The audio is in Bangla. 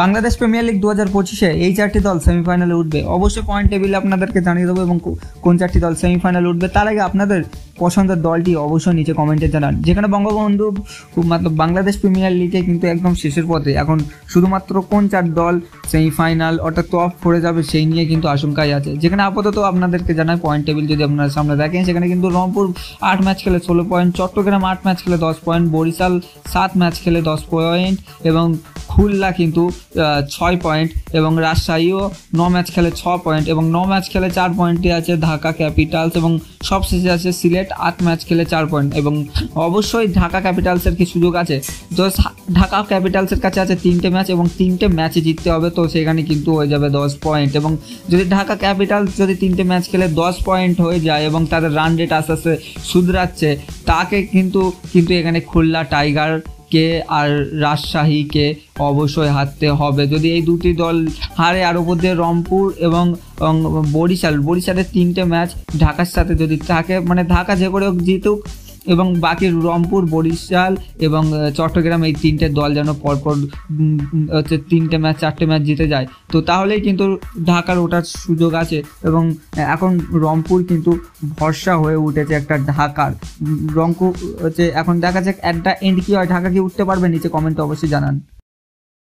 বাংলাদেশ প্রিমিয়ার লিগ 2025-এ এই 4টি দল সেমিফাইনালে উঠবে। অবশ্যই পয়েন্ট টেবিলে আপনাদেরকে জানিয়ে দেবো এবং কোন 4টি দল সেমিফাইনালে উঠবে। তার আগে আপনাদের পছন্দের দলটি অবশ্যই নিচে কমেন্টে জানান। যেখানে বঙ্গবন্ধু বাংলাদেশ প্রিমিয়ার লিগে কিন্তু একদম শেষের পথে, এখন শুধুমাত্র কোন 4 দল সেমিফাইনাল অর্থাৎ টপ 4-এ যাবে সেই নিয়ে কিন্তু আশঙ্কাই আছে। যেখানে আপাতত আপনাদেরকে জানাই পয়েন্ট টেবিল যদি আপনারা সামনে দেখেন, সেখানে কিন্তু রংপুর 8 ম্যাচ খেলে 16 পয়েন্ট, চট্টগ্রাম 8 ম্যাচ খেলে 10 পয়েন্ট, বরিশাল 7 ম্যাচ খেলে 10 পয়েন্ট এবং খুলনা কিন্তু 6 পয়েন্ট এবং রাজশাহীও 9 ম্যাচ খেলে 6 পয়েন্ট এবং 9 ম্যাচ খেলে 4 পয়েন্টে আছে ঢাকা ক্যাপিটালস এবং সবশেষে আছে সিলেট 8 ম্যাচ খেলে 4 পয়েন্ট। এবং অবশ্যই ঢাকা ক্যাপিটালসের কি সুযোগ আছে, তো ঢাকা ক্যাপিটালসের কাছে আছে 3টে ম্যাচ এবং 3টে ম্যাচে জিততে হবে, তো সেখানে কিন্তু হয়ে যাবে 10 পয়েন্ট। এবং যদি ঢাকা ক্যাপিটালস যদি 3টে ম্যাচ খেলে 10 পয়েন্ট হয়ে যায় এবং তাদের রান রেট আস্তে আস্তে শুধরাচ্ছে, তাকে কিন্তু এখানে খুলনা টাইগার কে আর রাজশাহীকে অবশ্যই হারতে হবে। যদি এই দুটি দল হারে আর উপর দিয়ে রংপুর এবং বরিশালের 3টে ম্যাচ ঢাকার সাথে যদি থাকে, মানে ঢাকা যে করে হোক জিতুক এবং বাকি রংপুর, বরিশাল এবং চট্টগ্রাম এই 3টে দল যেন পরপর হচ্ছে 3টে ম্যাচ 4টে ম্যাচ জিতে যায়, তো তাহলেই কিন্তু ঢাকার ওঠার সুযোগ আছে। এবং এখন রংপুর কিন্তু ভরসা হয়ে উঠেছে একটা ঢাকার। রংপুর হচ্ছে এখন দেখা যাক অ্যাট দ্য এন্ড কী হয়, ঢাকা কি উঠতে পারবে? নিচে কমেন্টে অবশ্যই জানান।